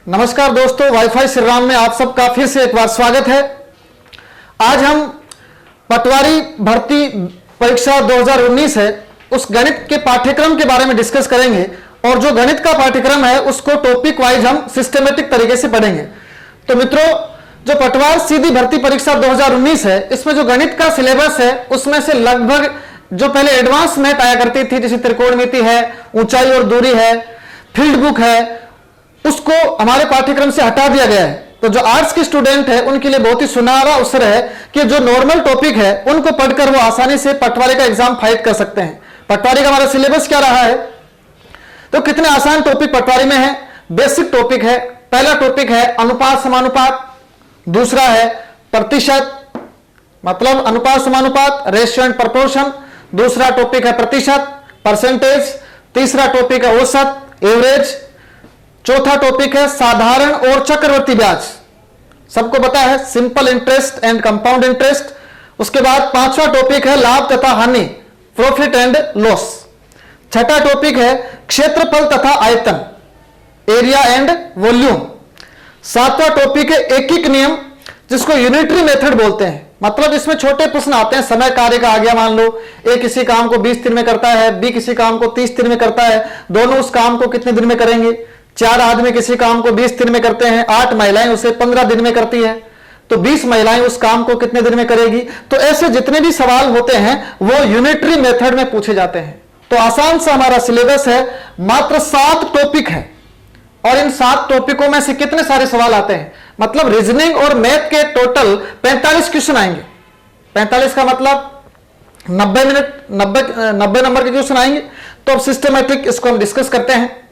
नमस्कार दोस्तों, वाईफाई श्री राम में आप सबका फिर से एक बार स्वागत है। आज हम पटवारी भर्ती परीक्षा 2019 है उस गणित के पाठ्यक्रम के बारे में डिस्कस करेंगे और जो गणित का पाठ्यक्रम है उसको टॉपिक वाइज हम सिस्टमेटिक तरीके से पढ़ेंगे। तो मित्रों, जो पटवार सीधी भर्ती परीक्षा 2019 है इसमें जो गणित का सिलेबस है उसमें से लगभग जो पहले एडवांस मैथ आया करती थी, जैसे त्रिकोणमिति है, ऊंचाई और दूरी है, फील्ड बुक है, उसको हमारे पाठ्यक्रम से हटा दिया गया है। तो जो आर्ट्स के स्टूडेंट है उनके लिए बहुत ही सुनहरा अवसर है कि जो नॉर्मल टॉपिक है उनको पढ़कर वो आसानी से पटवारी का एग्जाम फाइट कर सकते हैं। पटवारी का हमारा सिलेबस क्या रहा है, तो कितने आसान टॉपिक पटवारी में है। बेसिक टॉपिक है, पहला टॉपिक है अनुपात समानुपात, दूसरा है प्रतिशत मतलब अनुपात समानुपात, रेशियो एंड प्रोपोर्शन, दूसरा टॉपिक है प्रतिशत परसेंटेज, तीसरा टॉपिक है औसत एवरेज, चौथा टॉपिक है साधारण और चक्रवर्ती ब्याज, सबको पता है simple interest and compound interest. उसके बाद पांचवा टॉपिक है लाभ तथा हानि प्रॉफिट एंड लॉस, छठा टॉपिक है क्षेत्रफल तथा आयतन एरिया एंड वॉल्यूम, सातवां टॉपिक है एकीक नियम जिसको यूनिटरी मेथड बोलते हैं। मतलब इसमें छोटे प्रश्न आते हैं, समय कार्य का आ गया, मान लो ए किसी काम को 20 दिन में करता है, बी किसी काम को 30 दिन में करता है, दोनों उस काम को कितने दिन में करेंगे। 4 आदमी किसी काम को 20 दिन में करते हैं, 8 महिलाएं उसे 15 दिन में करती है, तो 20 महिलाएं उस काम को कितने दिन में करेगी। तो ऐसे जितने भी सवाल होते हैं वो यूनिटरी मेथड में पूछे जाते हैं। तो आसान सा हमारा सिलेबस है, मात्र 7 टॉपिक है और इन 7 टॉपिकों में से कितने सारे सवाल आते हैं, मतलब रीजनिंग और मैथ के टोटल 45 क्वेश्चन आएंगे। 45 का मतलब 90 नंबर के क्वेश्चन आएंगे। तो अब सिस्टमेटिक इसको हम डिस्कस करते हैं।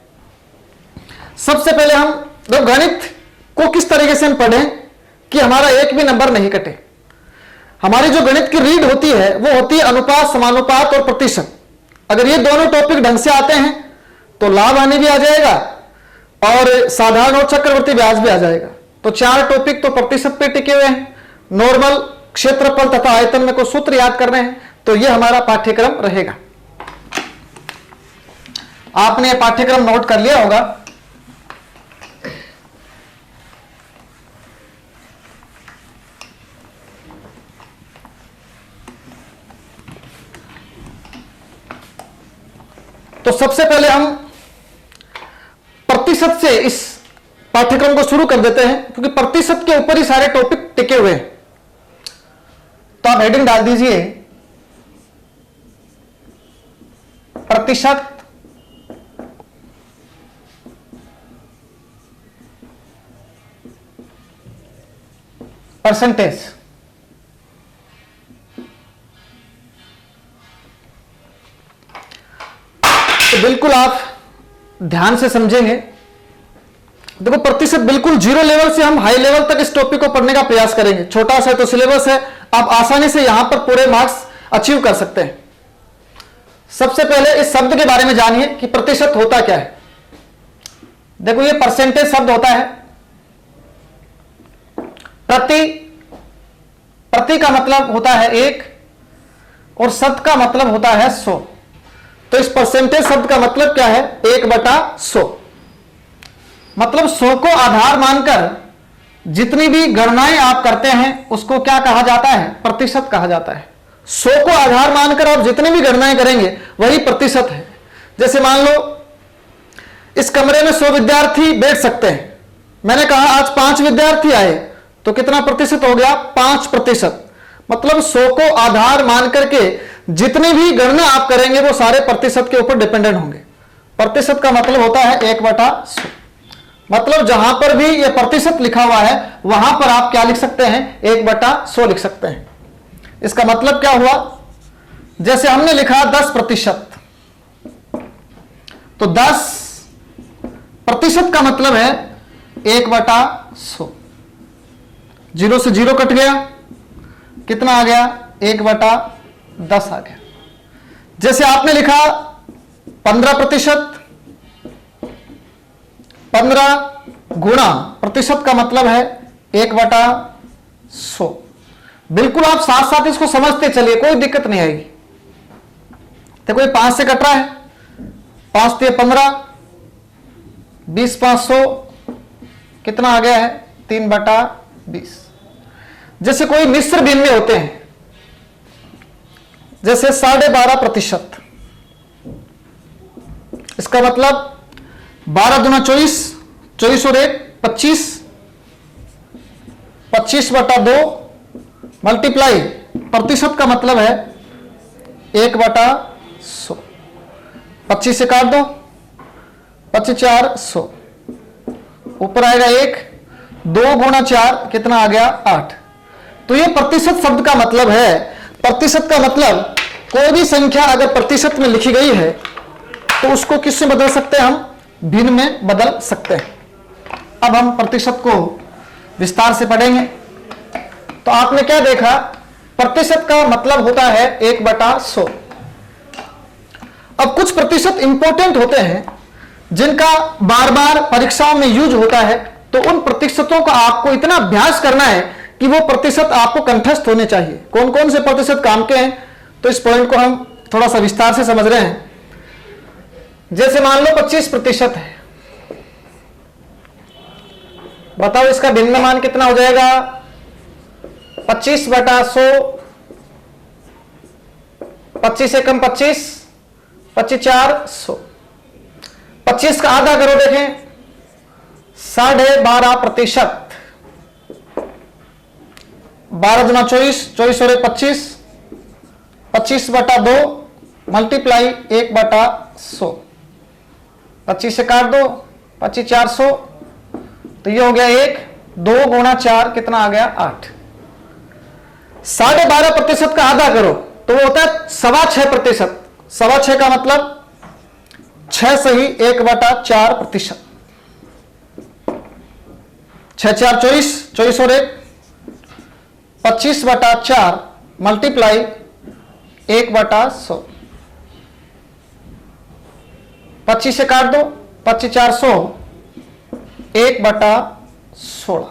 सबसे पहले हम गणित को किस तरीके से हम पढ़ें कि हमारा एक भी नंबर नहीं कटे। हमारी जो गणित की रीड होती है वो होती है अनुपात समानुपात और प्रतिशत। अगर ये दोनों टॉपिक ढंग से आते हैं तो लाभ हानि भी आ जाएगा और साधारण और चक्रवर्ती ब्याज भी आ जाएगा। तो 4 टॉपिक तो प्रतिशत पे टिके हुए हैं। नॉर्मल, क्षेत्रफल तथा आयतन में कोई सूत्र याद करने हैं, तो ये हमारा पाठ्यक्रम रहेगा। आपने ये पाठ्यक्रम नोट कर लिया होगा। तो सबसे पहले हम प्रतिशत से इस पाठ्यक्रम को शुरू कर देते हैं, क्योंकि प्रतिशत के ऊपर ही सारे टॉपिक टिके हुए हैं। तो आप हेडिंग डाल दीजिए प्रतिशत परसेंटेज। तो बिल्कुल आप ध्यान से समझेंगे। देखो, प्रतिशत बिल्कुल 0 लेवल से हम हाई लेवल तक इस टॉपिक को पढ़ने का प्रयास करेंगे। छोटा सा तो सिलेबस है, आप आसानी से यहां पर पूरे मार्क्स अचीव कर सकते हैं। सबसे पहले इस शब्द के बारे में जानिए कि प्रतिशत होता क्या है। देखो, ये परसेंटेज शब्द होता है। प्रति का मतलब होता है 1 और शत का मतलब होता है 100। तो इस परसेंटेज शब्द का मतलब क्या है, 1/100। मतलब 100 को आधार मानकर जितनी भी गणनाएं आप करते हैं उसको क्या कहा जाता है, प्रतिशत कहा जाता है। 100 को आधार मानकर आप जितनी भी गणनाएं करेंगे वही प्रतिशत है। जैसे मान लो इस कमरे में 100 विद्यार्थी बैठ सकते हैं, मैंने कहा आज 5 विद्यार्थी आए, तो कितना प्रतिशत हो गया, 5%। मतलब 100 को आधार मान करके जितनी भी गणना आप करेंगे वो सारे प्रतिशत के ऊपर डिपेंडेंट होंगे। प्रतिशत का मतलब होता है 1/100। मतलब जहां पर भी ये प्रतिशत लिखा हुआ है वहां पर आप क्या लिख सकते हैं, 1/100 लिख सकते हैं। इसका मतलब क्या हुआ, जैसे हमने लिखा 10%, तो 10% का मतलब है 1/100। 0 से 0 कट गया, कितना आ गया, 1/10 आ गया। जैसे आपने लिखा 15%, 15 गुणा प्रतिशत का मतलब है 1/100। बिल्कुल आप साथ साथ इसको समझते चलिए, कोई दिक्कत नहीं आएगी। देखो ये 5 से कट रहा है, 5 से 15, 20 500, कितना आ गया है 3/20। जैसे कोई मिश्र भिन्न होते हैं, जैसे 12.5%, इसका मतलब 12 दूना 24, 24 और 1 25, 25/2 मल्टीप्लाई प्रतिशत का मतलब है 1/100। 25 से काट दो, 25/400, ऊपर आएगा 1, 2 गुणा 4 कितना आ गया 8। तो ये प्रतिशत शब्द का मतलब है, प्रतिशत का मतलब कोई भी संख्या अगर प्रतिशत में लिखी गई है तो उसको किससे बदल सकते हैं, हम भिन्न में बदल सकते हैं। अब हम प्रतिशत को विस्तार से पढ़ेंगे। तो आपने क्या देखा, प्रतिशत का मतलब होता है 1/100। अब कुछ प्रतिशत इंपॉर्टेंट होते हैं जिनका बार बार परीक्षाओं में यूज होता है, तो उन प्रतिशतों का आपको इतना अभ्यास करना है कि वो प्रतिशत आपको कंठस्थ होने चाहिए। कौन कौन से प्रतिशत काम के हैं, तो इस पॉइंट को हम थोड़ा सा विस्तार से समझ रहे हैं। जैसे मान लो 25% है, बताओ इसका भिन्न मान कितना हो जाएगा 25/100। 25 एकम 25, 25/400। 25 का आधा करो, देखें 12.5%। 12 दूना 24, 24 और 1 25, 25/2 मल्टीप्लाई 1/100। 25 से काट दो, 25/400, तो ये हो गया 1, 2 गुणा 4 कितना आ गया 8। 12.5% का आधा करो तो वो होता है 6.25%। 6.25 का मतलब 6 सही 1/4%। 6×4 24, 24 और 1 25/4 मल्टीप्लाई 1/100। 25 से काट दो, 25/400, 1/16।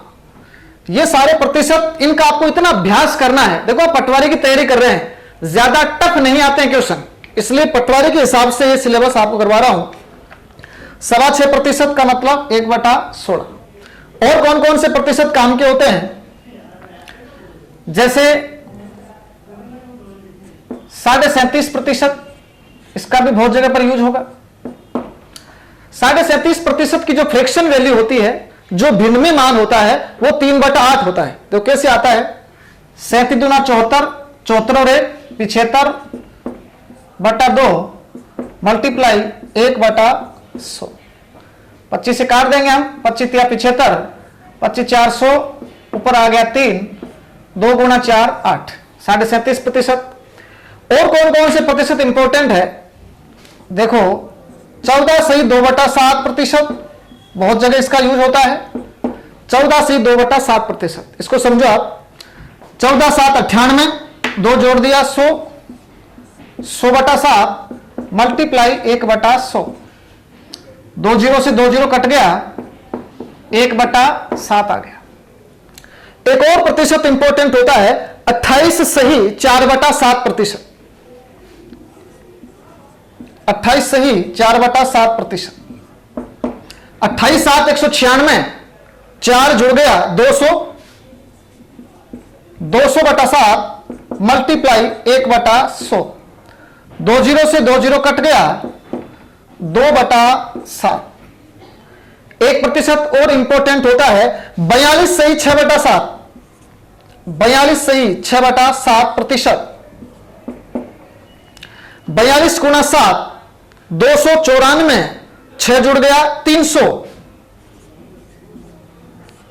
ये सारे प्रतिशत, इनका आपको इतना अभ्यास करना है। देखो आप पटवारी की तैयारी कर रहे हैं, ज्यादा टफ नहीं आते हैं क्वेश्चन, इसलिए पटवारी के हिसाब से ये सिलेबस आपको करवा रहा हूं। 6.25% का मतलब 1/16। और कौन कौन से प्रतिशत काम के होते हैं, जैसे 37.5%, इसका भी बहुत जगह पर यूज होगा। 37.5% की जो फ्रैक्शन वैल्यू होती है, जो भिन्न में मान होता है, वो 3/8 होता है। तो कैसे आता है 37 दूना 74, 74 और 1 75/2 मल्टीप्लाई 1/100। 25 से काट देंगे हम, 25 × 75, 25/400, ऊपर आ गया 3, 2 गुणा 4 8, 37.5%। और कौन कौन से प्रतिशत इंपॉर्टेंट है, देखो 14 सही 2/7%, बहुत जगह इसका यूज होता है। 14 सही 2/7%, इसको समझो आप। 14 7 98, 2 जोड़ दिया 100, 100/7 मल्टीप्लाई 1/100। 2 0 से 2 0 कट गया, 1/7 आ गया। एक और प्रतिशत इंपॉर्टेंट होता है 28 सही 4/7%। 28 सही 4/7%। 28 7 196, 4 जुड़ गया 200, 200/7 मल्टीप्लाई 1/100। 2 0 से 2 0 कट गया, 2/7। 1% और इंपॉर्टेंट होता है 42 सही 6/7। 42 सही 6/7%। 42 गुणा 7 294, 6 जुड़ गया 300,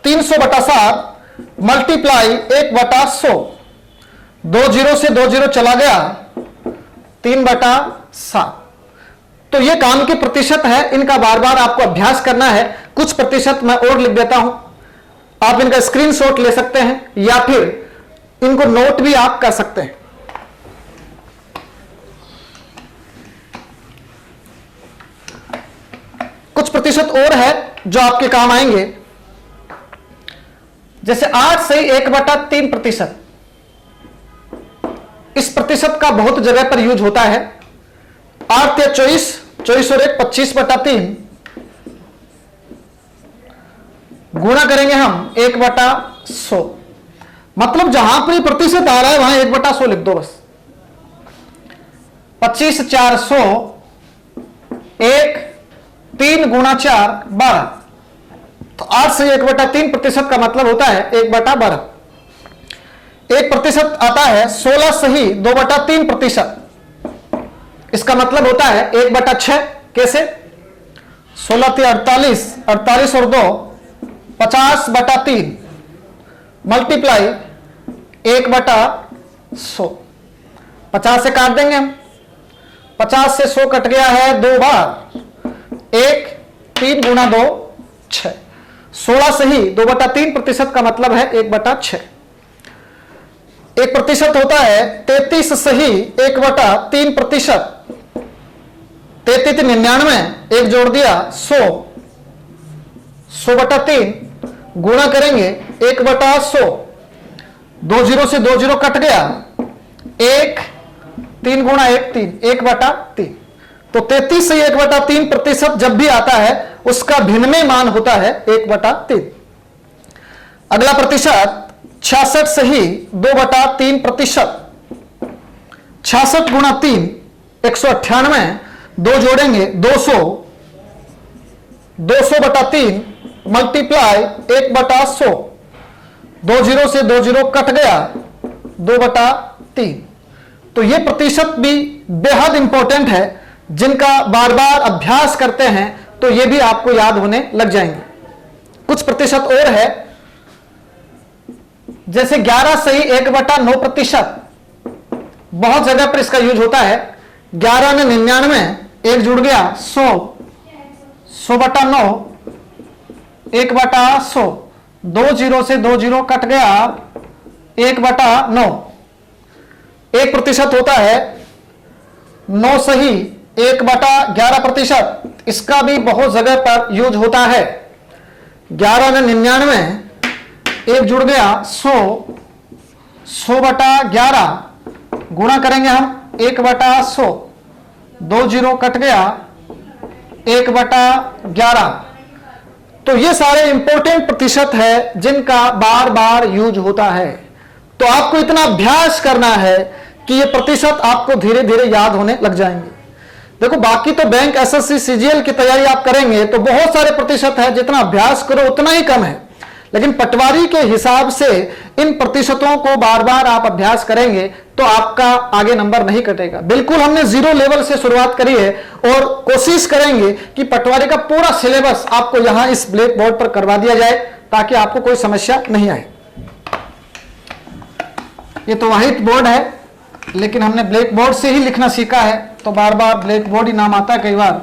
300/7 मल्टीप्लाई 1/100। 2 0 से 2 0 चला गया, 3/7। तो ये काम के प्रतिशत है, इनका बार बार आपको अभ्यास करना है। कुछ प्रतिशत मैं और लिख देता हूं, आप इनका स्क्रीनशॉट ले सकते हैं या फिर इनको नोट भी आप कर सकते हैं। कुछ प्रतिशत और है जो आपके काम आएंगे, जैसे 8 सही 1/3%। इस प्रतिशत का बहुत जगह पर यूज होता है। 8 या 24, 24 और 1 25/3, गुणा करेंगे हम 1/100। मतलब जहां पर प्रतिशत आ रहा है वहां 1/100 लिख दो बस। 25 4 100, 1 3 गुणा 4 12। तो 8 से 1/3 प्रतिशत का मतलब होता है 1/12। 1% आता है 16 सही 2/3 प्रतिशत। इसका मतलब होता है 1/6। कैसे? 16 × 48, 48 और 2 50/3 मल्टीप्लाई 1/100। 50 से काट देंगे हम। 50 से 100 कट गया है 2 बार। 1 3 गुणा 2 6। 16 सही 2/3 प्रतिशत का मतलब है 1/6। 1% होता है 33 सही 1/3 प्रतिशत। 33 99, 1 जोड़ दिया 100, 100/3 गुणा करेंगे 1/100। 2 जीरो से 2 जीरो कट गया। 1 3 गुणा 1 3, 1/3। तो 33 से 1/3 प्रतिशत जब भी आता है उसका भिन्नमेय मान होता है 1/3। अगला प्रतिशत 66 सही 2/3 प्रतिशत। 66 गुणा 3 198, 2 जोड़ेंगे 200, 200/3 मल्टीप्लाई 1/100। 2 जीरो से 2 जीरो कट गया 2/3। तो ये प्रतिशत भी बेहद इंपॉर्टेंट है, जिनका बार बार अभ्यास करते हैं तो ये भी आपको याद होने लग जाएंगे। कुछ प्रतिशत और है, जैसे 11 सही 1/9 प्रतिशत। बहुत जगह पर इसका यूज होता है। 11 ने 99, 1 जुड़ गया 100, 100/9 1/100। 2 जीरो से 2 जीरो कट गया 1/9। 1% होता है 9 सही 1/11 प्रतिशत। इसका भी बहुत जगह पर यूज होता है। 11 ने 99, 1 जुड़ गया 100, 100/11 गुणा करेंगे हम 1/100। 2 जीरो कट गया 1/11। तो ये सारे इंपॉर्टेंट प्रतिशत है जिनका बार बार यूज होता है। तो आपको इतना अभ्यास करना है कि ये प्रतिशत आपको धीरे धीरे याद होने लग जाएंगे। देखो, बाकी तो बैंक एसएससी सीजीएल की तैयारी आप करेंगे तो बहुत सारे प्रतिशत है, जितना अभ्यास करो उतना ही कम है। लेकिन पटवारी के हिसाब से इन प्रतिशतों को बार बार आप अभ्यास करेंगे तो आपका आगे नंबर नहीं कटेगा। बिल्कुल हमने 0 लेवल से शुरुआत करी है और कोशिश करेंगे कि पटवारी का पूरा सिलेबस आपको यहां इस ब्लैक बोर्ड पर करवा दिया जाए ताकि आपको कोई समस्या नहीं आए। ये तो व्हाइट बोर्ड है, लेकिन हमने ब्लैक बोर्ड से ही लिखना सीखा है तो बार बार ब्लैक बोर्ड ही नाम आता है कई बार।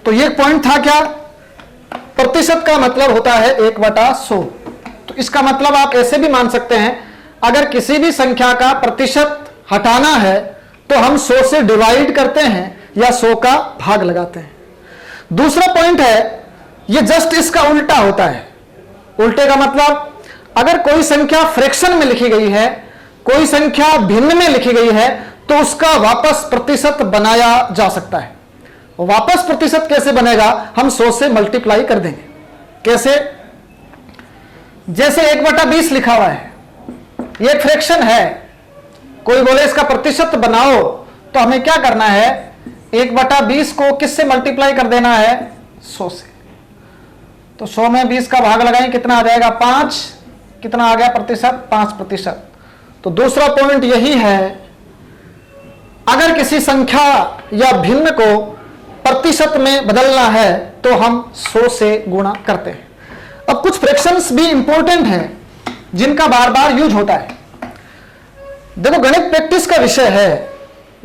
तो ये पॉइंट था क्या? प्रतिशत का मतलब होता है 1/100। तो इसका मतलब आप ऐसे भी मान सकते हैं, अगर किसी भी संख्या का प्रतिशत हटाना है तो हम 100 से डिवाइड करते हैं या 100 का भाग लगाते हैं। दूसरा पॉइंट है, ये जस्ट इसका उल्टा होता है। उल्टे का मतलब, अगर कोई संख्या फ्रैक्शन में लिखी गई है, कोई संख्या भिन्न में लिखी गई है, तो उसका वापस प्रतिशत बनाया जा सकता है। वापस प्रतिशत कैसे बनेगा? हम 100 से मल्टीप्लाई कर देंगे। कैसे? जैसे 1/20 लिखा हुआ है, ये फ्रैक्शन है। कोई बोले इसका प्रतिशत बनाओ, तो हमें क्या करना है? 1/20 को किससे मल्टीप्लाई कर देना है? 100 से। तो 100 में 20 का भाग लगाएं, कितना आ जाएगा? 5। कितना आ गया प्रतिशत? 5%। तो दूसरा पॉइंट यही है, अगर किसी संख्या या भिन्न को प्रतिशत में बदलना है तो हम 100 से गुणा करते हैं। अब कुछ फ्रैक्शंस भी इंपॉर्टेंट हैं जिनका बार बार यूज होता है। देखो, गणित प्रैक्टिस का विषय है,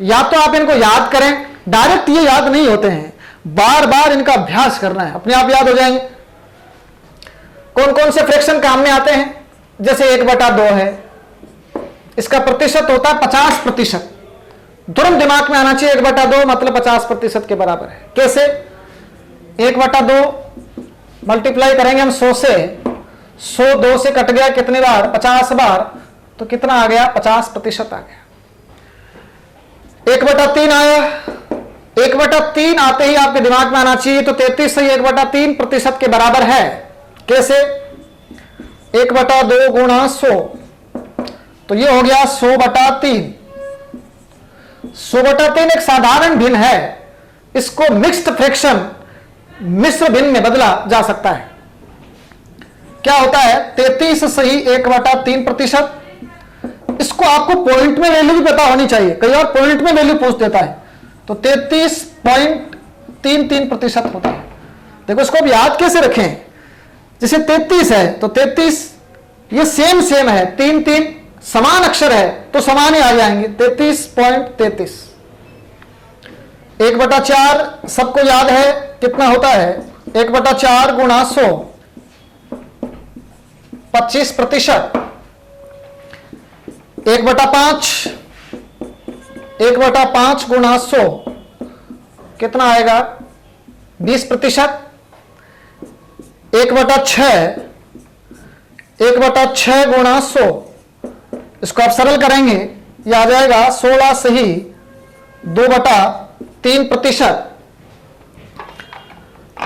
या तो आप इनको याद करें, डायरेक्ट ये याद नहीं होते हैं, बार बार इनका अभ्यास करना है, अपने आप याद हो जाएंगे। कौन कौन से फ्रैक्शन काम में आते हैं? जैसे 1/2 है, इसका प्रतिशत होता है 50%। तुरंत दिमाग में आना चाहिए 1/2 मतलब 50% के बराबर है। कैसे? 1/2 मल्टीप्लाई करेंगे हम 100 से। 100 2 से कट गया कितनी बार? 50 बार। तो कितना आ गया? 50% आ गया। 1/3 आया, 1/3 आते ही आपके दिमाग में आना चाहिए, तो 33 सही 1/3% के बराबर है। कैसे? 1/2 गुणा 100, तो ये हो गया 100/3। 100/3 एक साधारण भिन्न है, इसको मिक्स्ड फ्रैक्शन, मिश्र भिन्न में बदला जा सकता है। क्या होता है? 33 सही 1/3%। इसको आपको पॉइंट में वैल्यू भी पता होनी चाहिए, कई बार पॉइंट में वैल्यू पूछ देता है, तो 33.33% होता है। देखो इसको अब याद कैसे रखें? जैसे 33 है तो 33 ये सेम है, 3 समान अक्षर है तो समान ही आ जाएंगे, 33.33। 1/4 सबको याद है कितना होता है? 1/4 गुणा 100, 25%। 1/5 गुणा 100 कितना आएगा? 20%। 1/6 गुणा 100, इसको आप सरल करेंगे, ये आ जाएगा 16 सही 2/3%।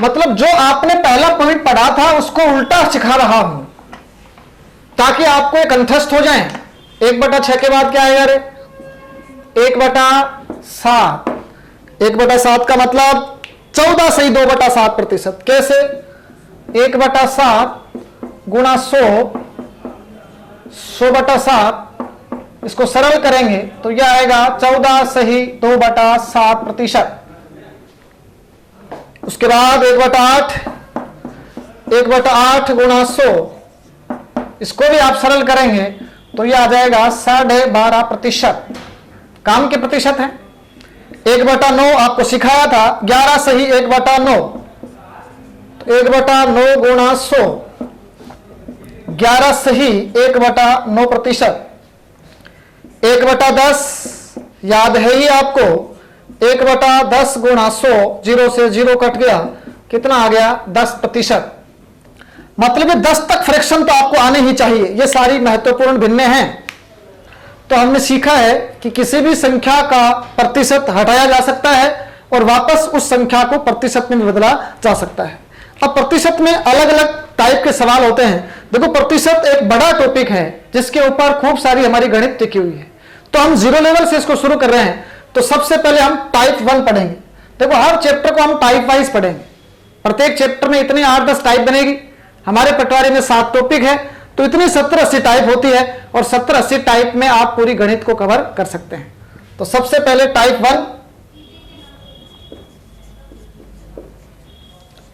मतलब जो आपने पहला पॉइंट पढ़ा था उसको उल्टा सिखा रहा हूं ताकि आपको एक कंठस्थ हो जाए। 1/6 के बाद क्या आएगा रे? 1/7। 1/7 का मतलब 14 सही 2/7%। कैसे? 1/7 गुणा 100, 100/7, इसको सरल करेंगे तो यह आएगा 14 सही 2/7%। उसके बाद 1/8 गुणा 100, इसको भी आप सरल करेंगे तो यह आ जाएगा 12.5%। काम के प्रतिशत है। 1/9 आपको सिखाया था, 11 सही 1/9, तो 1/9 गुणा 100, 11 सही 1/9%। 1/10 याद है ही आपको, 1/10 गुणा 100, 0 से 0 कट गया, कितना आ गया? 10%। मतलब 10 तक फ्रैक्शन तो आपको आने ही चाहिए। ये सारी महत्वपूर्ण भिन्नें हैं। तो हमने सीखा है कि किसी भी संख्या का प्रतिशत हटाया जा सकता है और वापस उस संख्या को प्रतिशत में बदला जा सकता है। अब प्रतिशत में अलग अलग टाइप के सवाल होते हैं। देखो प्रतिशत एक बड़ा टॉपिक है जिसके ऊपर खूब सारी हमारी गणित टिकी हुई है, तो हम 0 लेवल से इसको शुरू कर रहे हैं। तो सबसे पहले हम टाइप 1 पढ़ेंगे। देखो हर चैप्टर को हम टाइप वाइज पढ़ेंगे, प्रत्येक चैप्टर में इतनी 8-10 टाइप बनेगी। हमारे पटवारी में 7 टॉपिक है, तो इतनी 70-80 टाइप होती है और 70-80 टाइप में आप पूरी गणित को कवर कर सकते हैं। तो सबसे पहले टाइप 1।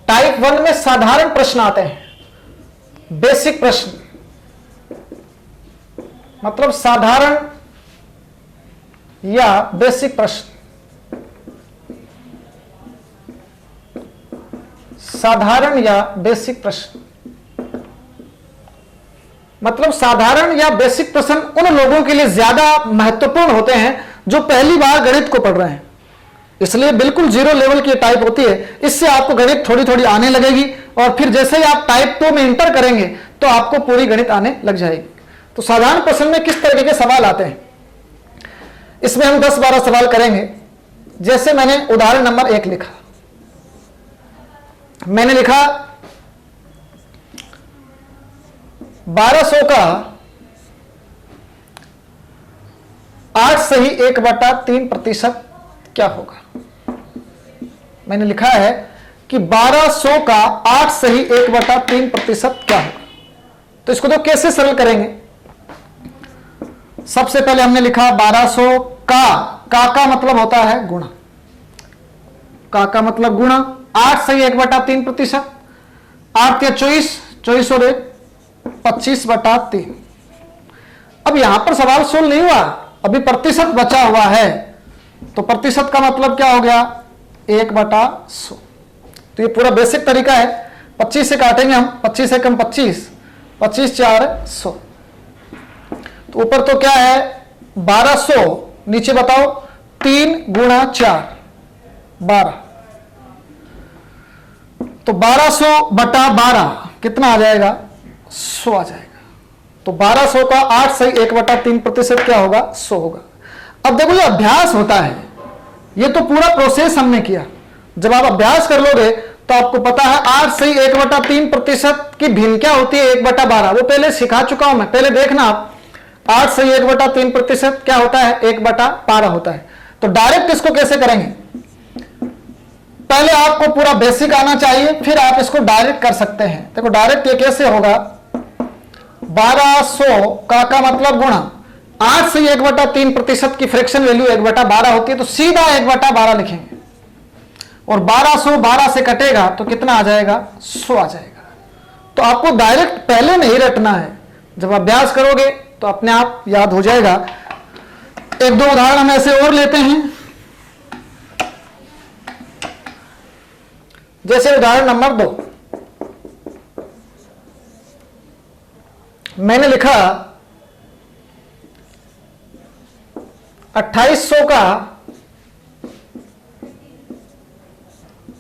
टाइप 1 में साधारण प्रश्न आते हैं, बेसिक प्रश्न, मतलब साधारण या बेसिक प्रश्न। साधारण या बेसिक प्रश्न मतलब साधारण या बेसिक प्रश्न उन लोगों के लिए ज्यादा महत्वपूर्ण होते हैं जो पहली बार गणित को पढ़ रहे हैं। इसलिए बिल्कुल 0 लेवल की टाइप होती है। इससे आपको गणित थोड़ी थोड़ी आने लगेगी और फिर जैसे ही आप टाइप 2 में इंटर करेंगे तो आपको पूरी गणित आने लग जाएगी। तो साधारण प्रश्न में किस तरीके के सवाल आते हैं, इसमें हम 10-12 सवाल करेंगे। जैसे मैंने उदाहरण नंबर 1 लिखा, मैंने लिखा 1200 का 8 सही 1/3% क्या होगा। मैंने लिखा है कि 1200 का 8 सही 1/3% क्या होगा। तो इसको तो कैसे सरल करेंगे? सबसे पहले हमने लिखा 1200 का मतलब होता है गुणा, का मतलब गुणा, 8 सही 1/3%, 8 या 24, 24 और 25/3। अब यहां पर सवाल सोल्व नहीं हुआ, अभी प्रतिशत बचा हुआ है। तो प्रतिशत का मतलब क्या हो गया? 1/100। तो ये पूरा बेसिक तरीका है। 25 से काटेंगे हम, 25 से कम 25, 25 4 100। तो ऊपर तो क्या है 1200, नीचे बताओ 3 गुणा 4 12। तो 1200/12 कितना आ जाएगा? 100 आ जाएगा। तो 1200 का 8 सही 1/3% क्या होगा? 100 होगा। अब देखो ये अभ्यास होता है, ये तो पूरा प्रोसेस हमने किया। जब आप अभ्यास कर लोगे तो आपको पता है 8 सही 1/3% की भिन्न क्या होती है 1/12। वो पहले सिखा चुका हूं मैं, पहले देखना आप। 8 सही 1/3% क्या होता है 1/12 होता है। तो डायरेक्ट इसको कैसे करेंगे, पहले आपको पूरा बेसिक आना चाहिए, फिर आप इसको डायरेक्ट कर सकते हैं। देखो डायरेक्ट ये कैसे होगा, 1200 का मतलब गुणा 8 से 1/3% की फ्रैक्शन वैल्यू 1/12 होती है, तो सीधा 1/12 लिखेंगे और 1200 12 से कटेगा तो कितना आ जाएगा 100 आ जाएगा। तो आपको डायरेक्ट पहले नहीं रटना है, जब अभ्यास करोगे तो अपने आप याद हो जाएगा। एक दो उदाहरण हम ऐसे और लेते हैं, जैसे उदाहरण नंबर 2 मैंने लिखा 2800 का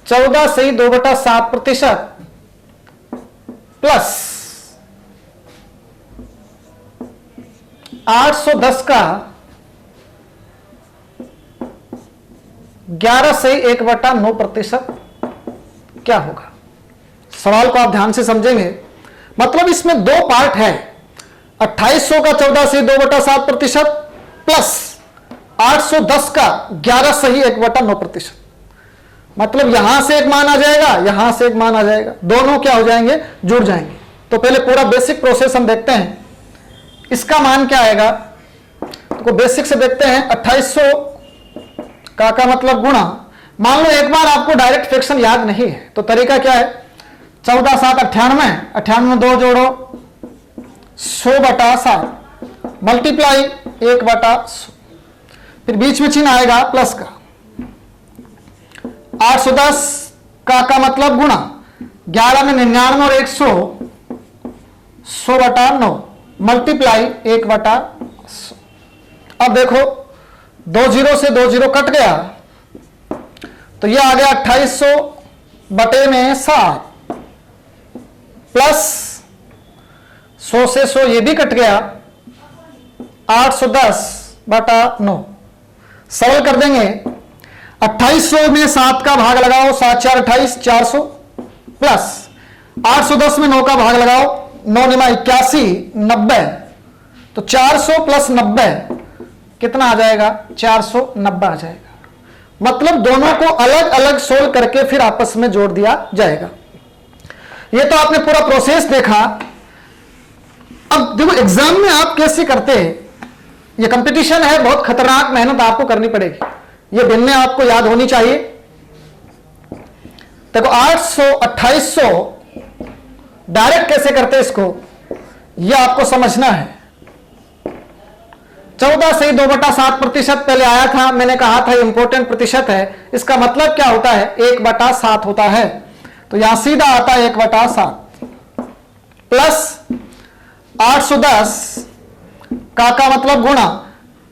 14 सही 2/7% प्लस 810 का 11 सही 1/9% क्या होगा। सवाल को आप ध्यान से समझेंगे, मतलब इसमें दो पार्ट है, 2800 का 14 सही 2/7% प्लस 810 का 11 सही 1/9%। मतलब यहां से एक मान आ जाएगा, यहां से एक मान आ जाएगा, दोनों क्या हो जाएंगे जुड़ जाएंगे। तो पहले पूरा बेसिक प्रोसेस हम देखते हैं, इसका मान क्या आएगा। तो बेसिक से देखते हैं, 2800 का मतलब गुणा, मान लो एक बार आपको डायरेक्ट फ्रैक्शन याद नहीं है तो तरीका क्या है, 14 7 98, 98 2 जोड़ो 100/7 मल्टीप्लाई 1/100, फिर बीच में चिन्ह आएगा प्लस का। 810 का मतलब गुणा 11 में 99 और 100 100/9 मल्टीप्लाई 1/100। अब देखो 2 जीरो से 2 जीरो कट गया तो यह आ गया 2800 बटे में 7 प्लस 100 से 100 ये भी कट गया 810/9। सरल कर देंगे, 2800 में 7 का भाग लगाओ, 7 4 28 400 प्लस 810 में 9 का भाग लगाओ, 9 9 81 90, तो 400 प्लस 90 कितना आ जाएगा 490 आ जाएगा। मतलब दोनों को अलग अलग सोल्व करके फिर आपस में जोड़ दिया जाएगा। ये तो आपने पूरा प्रोसेस देखा। अब देखो एग्जाम में आप कैसे करते हैं, ये कंपटीशन है, बहुत खतरनाक मेहनत आपको करनी पड़ेगी। ये भिन्नें आपको याद होनी चाहिए। देखो 800 2800 डायरेक्ट कैसे करते हैं इसको, यह आपको समझना है। 14 सही 2/7% पहले आया था, मैंने कहा था इंपॉर्टेंट प्रतिशत है। इसका मतलब क्या होता है 1/7 होता है, तो यहां सीधा आता है 1/7 प्लस 810 का मतलब गुणा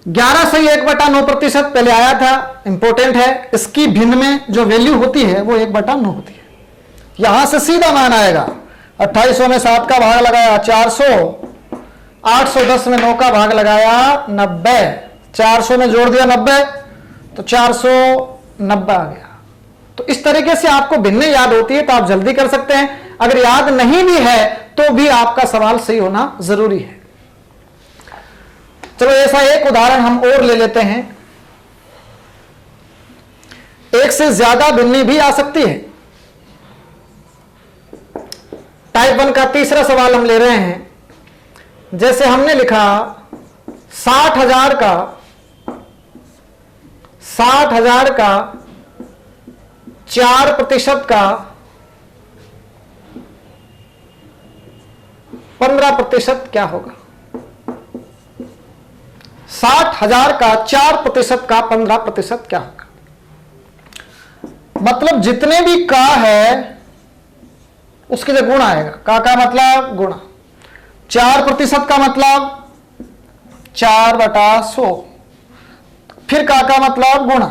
11 सही 1/9% पहले आया था, इंपॉर्टेंट है। इसकी भिन्न में जो वैल्यू होती है वो 1/9 होती है। यहां से सीधा मान आएगा, 2800 में 7 का भाग लगाया 400, 810 में 9 का भाग लगाया 90, 400 में जोड़ दिया 90 तो 490 आ गया। तो इस तरीके से आपको भिन्न याद होती है तो आप जल्दी कर सकते हैं। अगर याद नहीं भी है तो भी आपका सवाल सही होना जरूरी है। चलो ऐसा एक उदाहरण हम और ले लेते हैं। एक से ज्यादा भिन्नी भी आ सकती है। टाइप 1 का तीसरा सवाल हम ले रहे हैं। जैसे हमने लिखा 60,000 का 4% का 15% क्या होगा। 60,000 का 4% का 15% क्या होगा। मतलब जितने भी का है उसके जो गुण आएगा, का मतलब गुणा, 4% का मतलब 4/100, फिर का मतलब गुणा,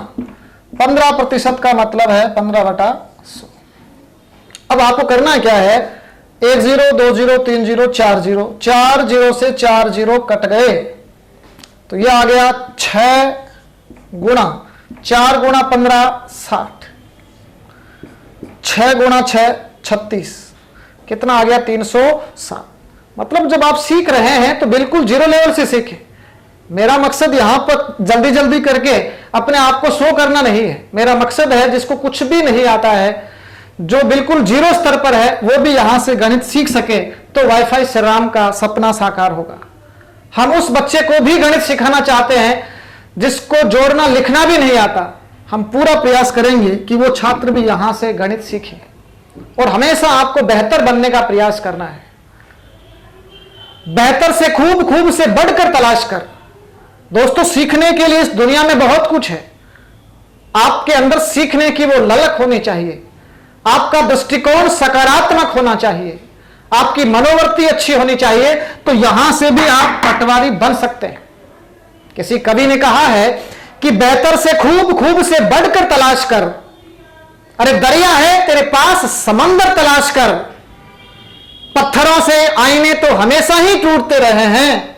15% का मतलब है 15/100। अब आपको करना क्या है, 1 0 2 0 3 0 4 0, 4 0 से 4 0 कट गए तो यह आ गया 6 गुणा 4 गुणा 15 60, 6 गुणा 6 36, कितना आ गया 307। मतलब जब आप सीख रहे हैं तो बिल्कुल जीरो लेवल से सीखें। मेरा मकसद यहां पर जल्दी जल्दी करके अपने आप को शो करना नहीं है। मेरा मकसद है जिसको कुछ भी नहीं आता है, जो बिल्कुल जीरो स्तर पर है, वो भी यहां से गणित सीख सके, तो वाईफाई श्री राम का सपना साकार होगा। हम उस बच्चे को भी गणित सिखाना चाहते हैं जिसको जोड़ना लिखना भी नहीं आता। हम पूरा प्रयास करेंगे कि वो छात्र भी यहां से गणित सीखे, और हमेशा आपको बेहतर बनने का प्रयास करना है। बेहतर से खूब, खूब से बढ़कर तलाश कर। दोस्तों, सीखने के लिए इस दुनिया में बहुत कुछ है। आपके अंदर सीखने की वो ललक होनी चाहिए, आपका दृष्टिकोण सकारात्मक होना चाहिए, आपकी मनोवृत्ति अच्छी होनी चाहिए, तो यहां से भी आप पटवारी बन सकते हैं। किसी कवि ने कहा है कि बेहतर से खूब, खूब से बढ़कर तलाश कर। अरे दरिया है तेरे पास, समंदर तलाश कर। पत्थरों से आईने तो हमेशा ही टूटते रहे हैं,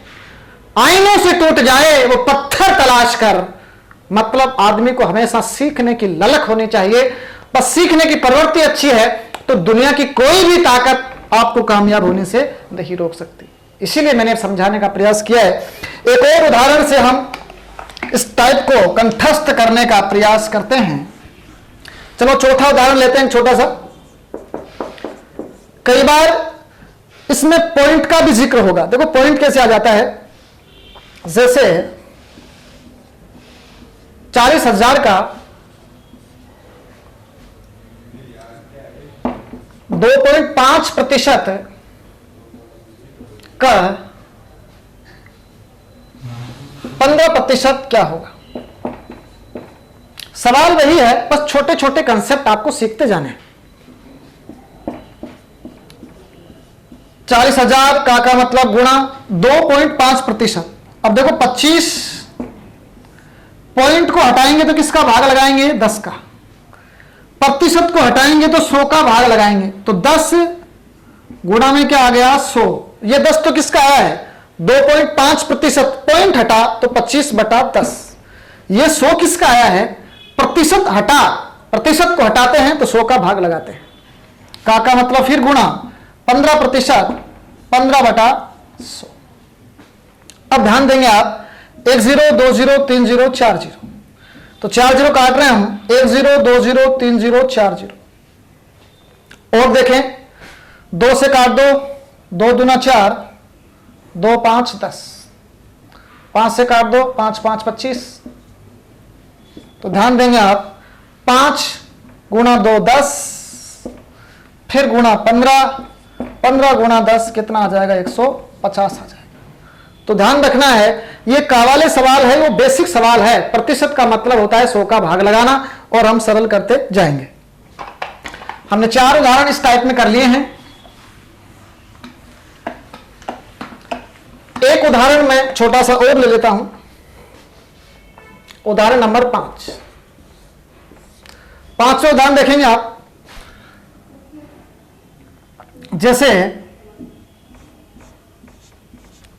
आईनों से टूट जाए वो पत्थर तलाश कर। मतलब आदमी को हमेशा सीखने की ललक होनी चाहिए। बस सीखने की प्रवृत्ति अच्छी है तो दुनिया की कोई भी ताकत आपको कामयाब होने से नहीं रोक सकती। इसीलिए मैंने समझाने का प्रयास किया है। एक और उदाहरण से हम इस टाइप को कंठस्थ करने का प्रयास करते हैं। चलो चौथा उदाहरण लेते हैं, छोटा सा। कई बार इसमें पॉइंट का भी जिक्र होगा। देखो पॉइंट कैसे आ जाता है। जैसे 40,000 का 2.5% का 15% क्या होगा। सवाल वही है, बस छोटे छोटे कंसेप्ट आपको सीखते जाने हैं। 40,000 का मतलब गुणा 2.5%। अब देखो 25 पॉइंट को हटाएंगे तो किसका भाग लगाएंगे, 10 का। प्रतिशत को हटाएंगे तो 100 का भाग लगाएंगे, तो 10 गुणा में क्या आ गया 100। ये 10 तो किसका आया है, 2.5%। पॉइंट हटा तो 25/10। ये 100 किसका आया है, प्रतिशत हटा, प्रतिशत को हटाते हैं तो 100 का भाग लगाते हैं। का मतलब फिर गुणा 15%, 15/100। अब ध्यान देंगे आप, 1 0 2 0 3 0 4 0, तो 4 0 काट रहे हैं हम, 1 0 2 0 3 0 4 0। और देखें 2 से काट दो, 2 दूना 4, 2 5 10, 5 से काट दो, 5 5 25। तो ध्यान देंगे आप, 5 गुणा 2 10, फिर गुणा 15, 15 गुणा 10 कितना आ जाएगा, 150 आ जाएगा। तो ध्यान रखना है, ये कावाले सवाल है, वो बेसिक सवाल है। प्रतिशत का मतलब होता है 100 का भाग लगाना, और हम सरल करते जाएंगे। हमने 4 उदाहरण इस टाइप में कर लिए हैं। एक उदाहरण मैं छोटा सा और ले लेता हूं, उदाहरण नंबर 5। 5वां उदाहरण देखेंगे आप। जैसे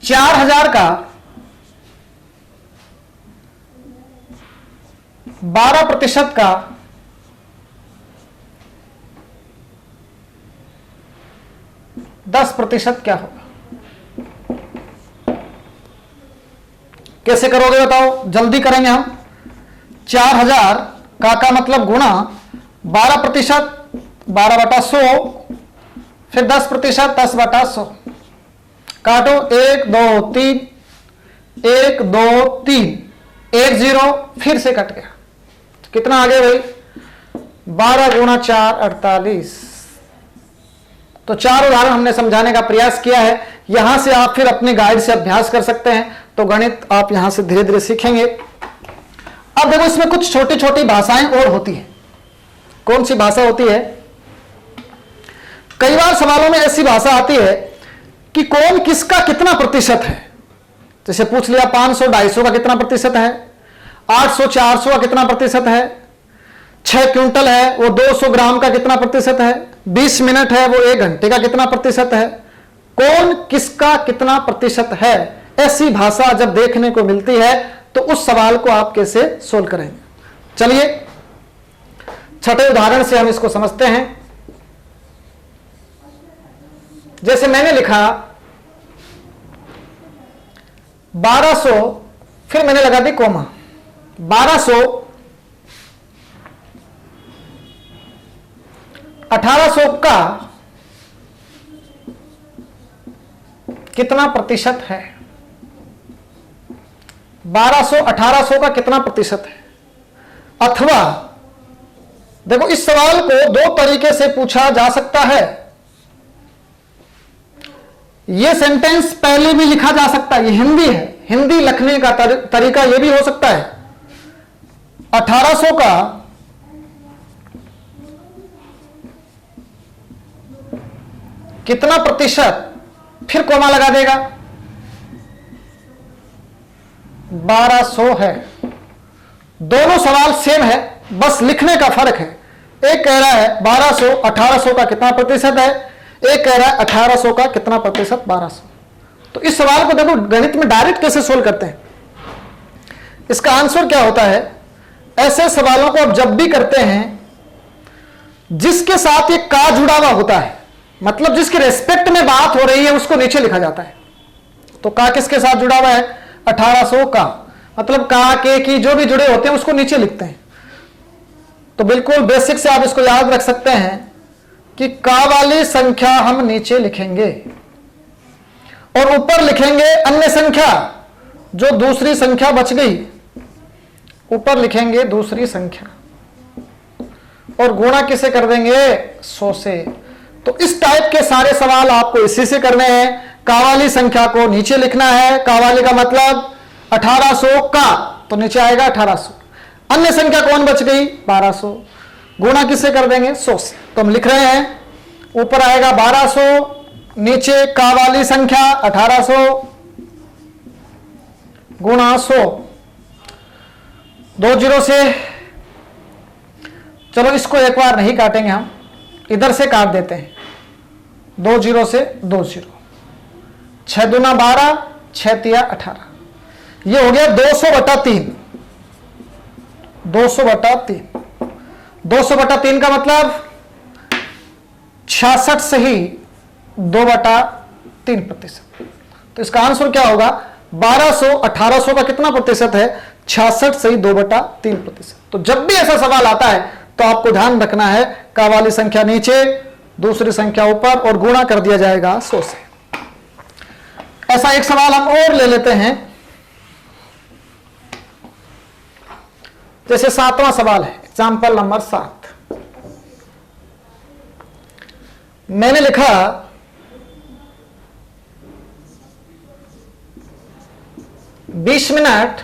4,000 का 12% का 10% क्या होगा। कैसे करोगे बताओ, जल्दी करेंगे हम। 4,000 का मतलब गुणा 12%, 12/100, फिर 10%, 10/100। काटो, 1 2 3, 1 2 3, 1 0, फिर से कट गया। तो कितना आ गया भाई, 12 गुणा 4 48। तो 4 उदाहरण हमने समझाने का प्रयास किया है। यहां से आप फिर अपने गाइड से अभ्यास कर सकते हैं, तो गणित आप यहां से धीरे धीरे सीखेंगे। अब देखो, इसमें कुछ छोटी छोटी भाषाएं और होती है। कौन सी भाषा होती है, कई बार सवालों में ऐसी भाषा आती है कि कौन किसका कितना प्रतिशत है। जैसे पूछ लिया 500 250 का कितना प्रतिशत है, 800 400 का कितना प्रतिशत है, 6 क्विंटल है वो 200 ग्राम का कितना प्रतिशत है, 20 मिनट है वो 1 घंटे का कितना प्रतिशत है। कौन किसका कितना प्रतिशत है, ऐसी भाषा जब देखने को मिलती है तो उस सवाल को आप कैसे सोल्व करेंगे। चलिए छठे उदाहरण से हम इसको समझते हैं। जैसे मैंने लिखा 1200, फिर मैंने लगा दी कोमा, 1200 1800 का कितना प्रतिशत है? 1200 1800 का कितना प्रतिशत है? अथवा देखो, इस सवाल को दो तरीके से पूछा जा सकता है। यह सेंटेंस पहले भी लिखा जा सकता है, ये हिंदी है, हिंदी लिखने का तरीका यह भी हो सकता है। 1800 का कितना प्रतिशत, फिर कोमा लगा देगा, 1200 है। दोनों सवाल सेम है, बस लिखने का फर्क है। एक कह रहा है 1200 1800 का कितना प्रतिशत है, एक कह रहा है 1800 का कितना प्रतिशत 1200। तो इस सवाल को देखो गणित में डायरेक्ट कैसे सोल्व करते हैं। इसका आंसर क्या होता है? ऐसे सवालों को आप जब भी करते हैं जिसके साथ एक का जुड़ा हुआ होता है, मतलब जिसके रेस्पेक्ट में बात हो रही है, उसको नीचे लिखा जाता है। तो का किसके साथ जुड़ा हुआ है? 1800 का, मतलब का के की जो भी जुड़े होते हैं उसको नीचे लिखते हैं। तो बिल्कुल बेसिक से आप इसको याद रख सकते हैं कि का वाली संख्या हम नीचे लिखेंगे और ऊपर लिखेंगे अन्य संख्या, जो दूसरी संख्या बच गई ऊपर लिखेंगे दूसरी संख्या, और गुणा किसे कर देंगे? 100 से। तो इस टाइप के सारे सवाल आपको इसी से करने हैं। का वाली संख्या को नीचे लिखना है, का वाली का मतलब 1800 का, तो नीचे आएगा 1800। अन्य संख्या कौन बच गई? 1200। गुणा किससे कर देंगे? 100 से। तो हम लिख रहे हैं, ऊपर आएगा 1200, नीचे का वाली संख्या 1800 गुणा 100, 2 जीरो से। चलो इसको एक बार नहीं काटेंगे, हम इधर से काट देते हैं। 2 जीरो से 2 जीरो, 6 दूना 12, 6 तिया 18, ये हो गया 200/3। 200/3, 200/3 का मतलब 66 से ही 2/3%। तो इसका आंसर क्या होगा? 1200 1800 का कितना प्रतिशत है? 66 से ही 2/3%। तो जब भी ऐसा सवाल आता है तो आपको ध्यान रखना है, का वाली संख्या नीचे, दूसरी संख्या ऊपर, और गुणा कर दिया जाएगा 100 से। ऐसा एक सवाल हम और ले लेते हैं। जैसे 7वां सवाल है, एग्जाम्पल नंबर 7। मैंने लिखा 20 मिनट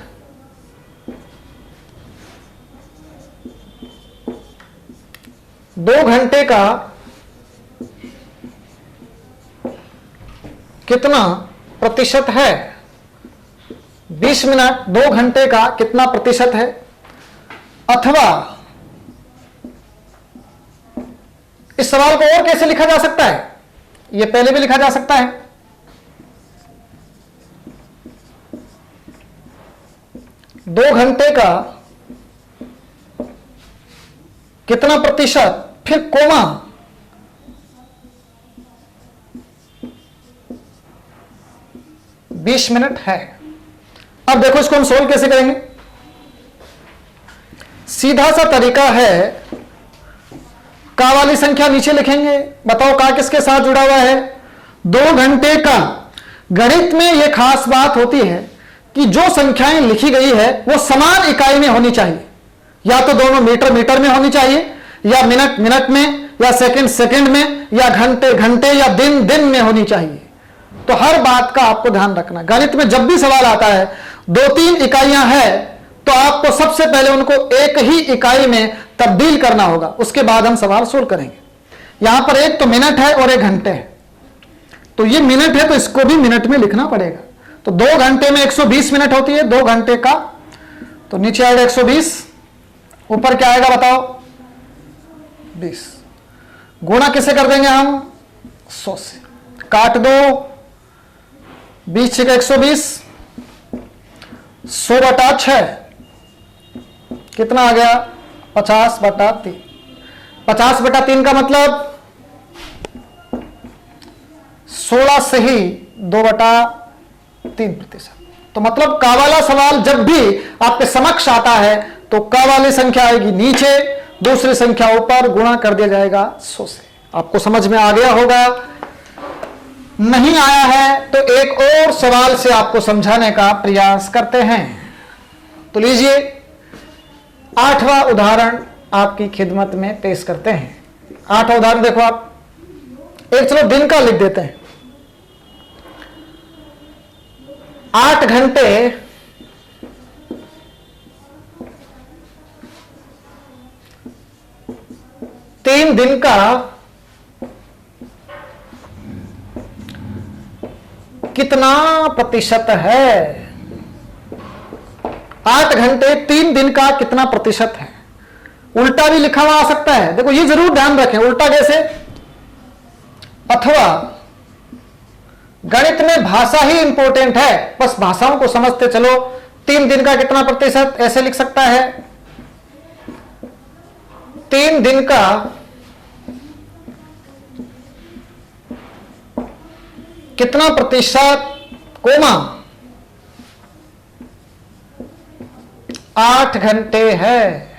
2 घंटे का कितना प्रतिशत है? 20 मिनट 2 घंटे का कितना प्रतिशत है? अथवा इस सवाल को और कैसे लिखा जा सकता है? यह पहले भी लिखा जा सकता है। दो घंटे का कितना प्रतिशत, फिर कोमा, बीस मिनट है। अब देखो इसको हम सोल्व कैसे करेंगे। सीधा सा तरीका है, का वाली संख्या नीचे लिखेंगे। बताओ का किसके साथ जुड़ा हुआ है? 2 घंटे का। गणित में यह खास बात होती है कि जो संख्याएं लिखी गई है वो समान इकाई में होनी चाहिए। या तो दोनों मीटर मीटर में होनी चाहिए, या मिनट मिनट में, या सेकंड सेकंड में, या घंटे घंटे, या दिन दिन में होनी चाहिए। तो हर बात का आपको ध्यान रखना। गणित में जब भी सवाल आता है 2-3 इकाइयां हैं, तो आपको सबसे पहले उनको एक ही इकाई में तब्दील करना होगा, उसके बाद हम सवाल सोल्व करेंगे। यहां पर एक तो मिनट है और एक घंटे है, तो ये मिनट है तो इसको भी मिनट में लिखना पड़ेगा। तो 2 घंटे में 120 मिनट होती है 2 घंटे का, तो नीचे आएगा 120, ऊपर क्या आएगा बताओ? 20। गुणा किसे कर देंगे हम? 100 से। काट दो, 20 का 120, 100/6, कितना आ गया 50/3। 50/3 का मतलब 16 से ही 2/3%। तो मतलब का वाला सवाल जब भी आपके समक्ष आता है तो का वाली संख्या आएगी नीचे, दूसरी संख्या ऊपर, गुणा कर दिया जाएगा 100 से। आपको समझ में आ गया होगा। नहीं आया है तो एक और सवाल से आपको समझाने का प्रयास करते हैं। तो लीजिए 8वां उदाहरण आपकी खिदमत में पेश करते हैं। 8वां उदाहरण देखो आप, एक चलो दिन का लिख देते हैं। 8 घंटे 3 दिन का कितना प्रतिशत है? 8 घंटे 3 दिन का कितना प्रतिशत है? उल्टा भी लिखा हुआ आ सकता है। देखो ये जरूर ध्यान रखें, उल्टा कैसे? अथवा गणित में भाषा ही इंपॉर्टेंट है, बस भाषाओं को समझते चलो। 3 दिन का कितना प्रतिशत ऐसे लिख सकता है, 3 दिन का कितना प्रतिशत, कोमा 8 घंटे है।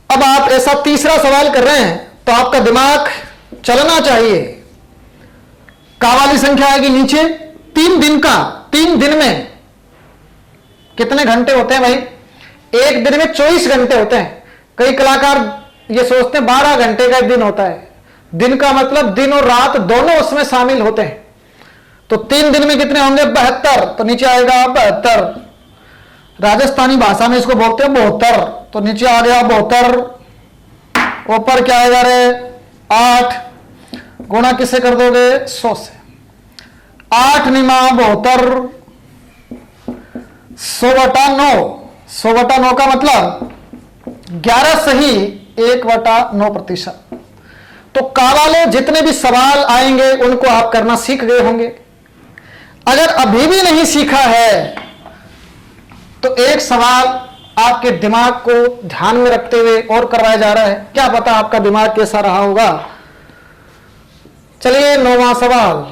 अब आप ऐसा तीसरा सवाल कर रहे हैं तो आपका दिमाग चलना चाहिए। का वाली संख्या आएगी नीचे, 3 दिन का, 3 दिन में कितने घंटे होते हैं भाई? एक दिन में 24 घंटे होते हैं। कई कलाकार ये सोचते हैं 12 घंटे का एक दिन होता है। दिन का मतलब दिन और रात दोनों उसमें शामिल होते हैं। तो 3 दिन में कितने होंगे? 72। तो नीचे आएगा 72। राजस्थानी भाषा में इसको बोलते हैं 72। तो नीचे आ गया 72। ऊपर क्या आएगा रे? 8। गुणा किससे कर दोगे? 100 से। 8 निमा 72, 100/9। 100/9 का मतलब 11 सही 1/9%। तो का वाले जितने भी सवाल आएंगे उनको आप करना सीख गए होंगे। अगर अभी भी नहीं सीखा है तो एक सवाल आपके दिमाग को ध्यान में रखते हुए और करवाया जा रहा है। क्या पता आपका दिमाग कैसा रहा होगा। चलिए 9वां सवाल।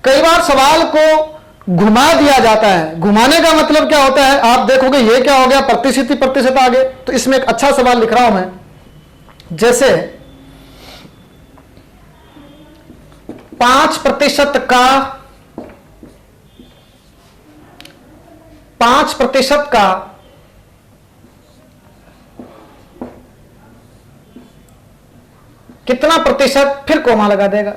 कई बार सवाल को घुमा दिया जाता है। घुमाने का मतलब क्या होता है? आप देखोगे ये क्या हो गया, प्रतिशत ही प्रतिशत आ गए। तो इसमें एक अच्छा सवाल लिख रहा हूं मैं, जैसे 5% का 5% का कितना प्रतिशत, फिर कोमा लगा देगा,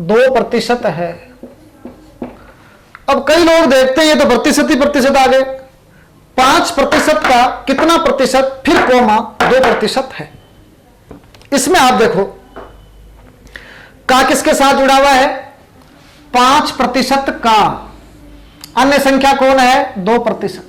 2% है। अब कई लोग देखते हैं ये तो प्रतिशत ही प्रतिशत आ गए। 5% का कितना प्रतिशत, फिर कोमा 2% है। इसमें आप देखो का किसके साथ जुड़ा हुआ है? 5% का। अन्य संख्या कौन है? 2%।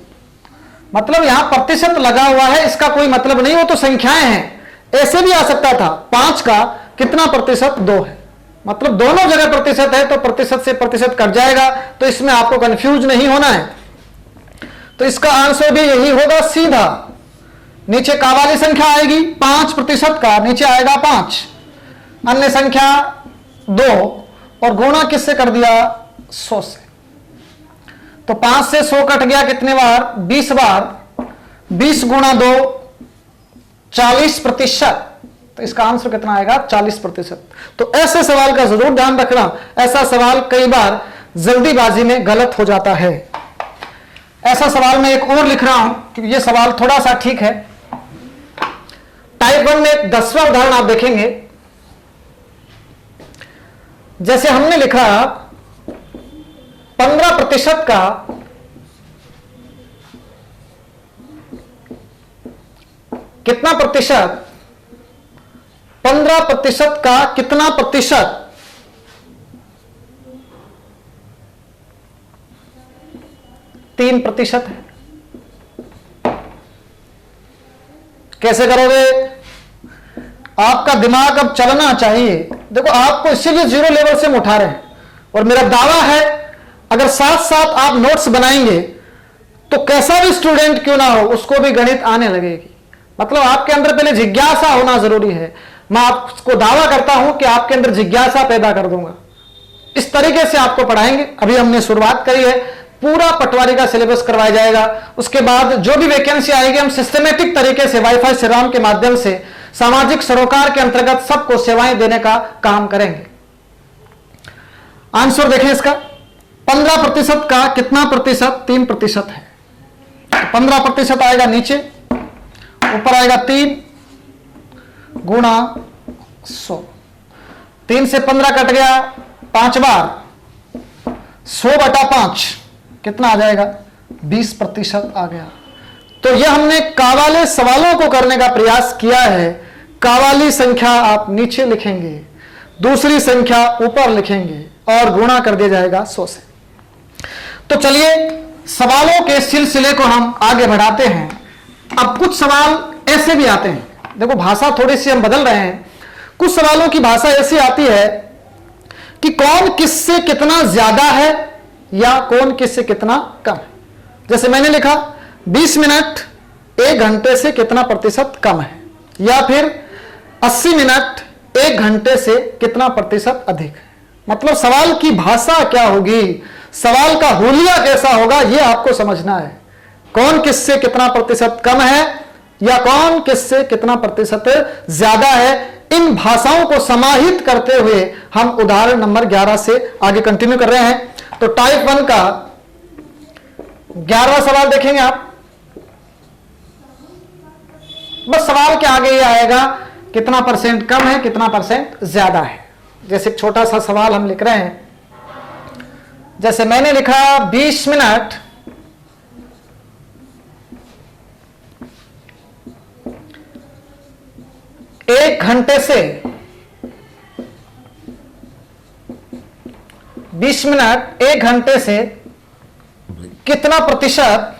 मतलब यहां प्रतिशत लगा हुआ है, इसका कोई मतलब नहीं, वो तो संख्याएं हैं। ऐसे भी आ सकता था 5 का कितना प्रतिशत? 2 है। मतलब दोनों जगह प्रतिशत है तो प्रतिशत से प्रतिशत कट जाएगा। तो इसमें आपको कंफ्यूज नहीं होना है। तो इसका आंसर भी यही होगा सीधा। नीचे का वाली संख्या आएगी 5% का, नीचे आएगा 5, अन्य संख्या 2 और गुणा किससे कर दिया? 100 से। तो 5 से 100 कट गया कितने बार? 20 बार। 20 गुणा 2 40%। तो इसका आंसर कितना आएगा? 40%। तो ऐसे सवाल का जरूर ध्यान रखना। ऐसा सवाल कई बार जल्दीबाजी में गलत हो जाता है। ऐसा सवाल मैं एक और लिख रहा हूं क्योंकि यह सवाल थोड़ा सा ठीक है। टाइप 1 में 10वां उदाहरण आप देखेंगे। जैसे हमने लिखा 15% का कितना प्रतिशत, 15% का कितना प्रतिशत, 3% है। कैसे करोगे? आपका दिमाग अब चलना चाहिए। देखो आपको इसीलिए 0 लेवल से हम उठा रहे हैं और मेरा दावा है अगर साथ साथ आप नोट्स बनाएंगे तो कैसा भी स्टूडेंट क्यों ना हो उसको भी गणित आने लगेगी। मतलब आपके अंदर पहले जिज्ञासा होना जरूरी है। मैं आपको दावा करता हूं कि आपके अंदर जिज्ञासा पैदा कर दूंगा। इस तरीके से आपको पढ़ाएंगे। अभी हमने शुरुआत करी है, पूरा पटवारी का सिलेबस करवाया जाएगा। उसके बाद जो भी वैकेंसी आएगी हम सिस्टमेटिक तरीके से वाईफाई श्री राम के माध्यम से सामाजिक सरोकार के अंतर्गत सबको सेवाएं देने का काम करेंगे। आंसर देखें इसका, 15% का कितना प्रतिशत? 3% है। तो 15% आएगा नीचे, ऊपर आएगा 3 गुणा 100। 3 से 15 कट गया 5 बार, 100/5 कितना आ जाएगा? 20% आ गया। तो यह हमने कावाले सवालों को करने का प्रयास किया है। कावाली संख्या आप नीचे लिखेंगे, दूसरी संख्या ऊपर लिखेंगे और गुणा कर दिया जाएगा 100 से। तो चलिए सवालों के सिलसिले को हम आगे बढ़ाते हैं। अब कुछ सवाल ऐसे भी आते हैं, देखो भाषा थोड़ी सी हम बदल रहे हैं। कुछ सवालों की भाषा ऐसी आती है कि कौन किससे कितना ज्यादा है या कौन किससे कितना कम है। जैसे मैंने लिखा 20 मिनट 1 घंटे से कितना प्रतिशत कम है, या फिर 80 मिनट 1 घंटे से कितना प्रतिशत अधिक है। मतलब सवाल की भाषा क्या होगी, सवाल का हुलिया कैसा होगा, यह आपको समझना है। कौन किससे कितना प्रतिशत कम है या कौन किससे कितना प्रतिशत ज्यादा है, इन भाषाओं को समाहित करते हुए हम उदाहरण नंबर 11 से आगे कंटिन्यू कर रहे हैं। तो टाइप 1 का 11वां सवाल देखेंगे आप। बस सवाल के आगे ये आएगा कितना परसेंट कम है, कितना परसेंट ज्यादा है। जैसे एक छोटा सा सवाल हम लिख रहे हैं, जैसे मैंने लिखा 20 मिनट 1 घंटे से 20 मिनट 1 घंटे से कितना प्रतिशत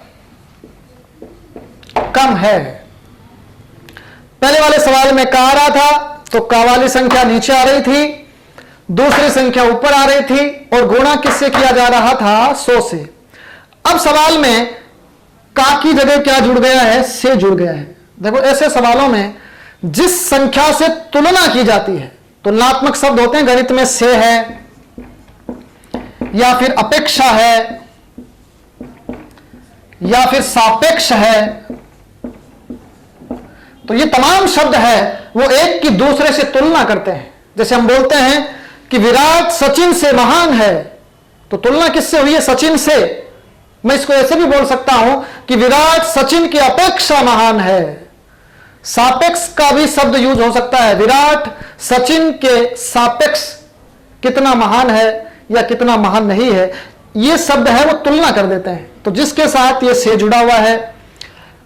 कम है। पहले वाले सवाल में का आ रहा था, तो का वाली संख्या नीचे आ रही थी, दूसरी संख्या ऊपर आ रही थी और गुणा किससे किया जा रहा था? 100 से। अब सवाल में का की जगह क्या जुड़ गया है? से जुड़ गया है। देखो ऐसे सवालों में जिस संख्या से तुलना की जाती है, तुलनात्मक शब्द होते हैं गणित में, से है या फिर अपेक्षा है या फिर सापेक्ष है। तो ये तमाम शब्द है वो एक की दूसरे से तुलना करते हैं। जैसे हम बोलते हैं कि विराट सचिन से महान है, तो तुलना किससे हुई है? सचिन से। मैं इसको ऐसे भी बोल सकता हूं कि विराट सचिन की अपेक्षा महान है। सापेक्ष का भी शब्द यूज हो सकता है, विराट सचिन के सापेक्ष कितना महान है या कितना महान नहीं है। ये शब्द है वो तुलना कर देते हैं। तो जिसके साथ ये से जुड़ा हुआ है,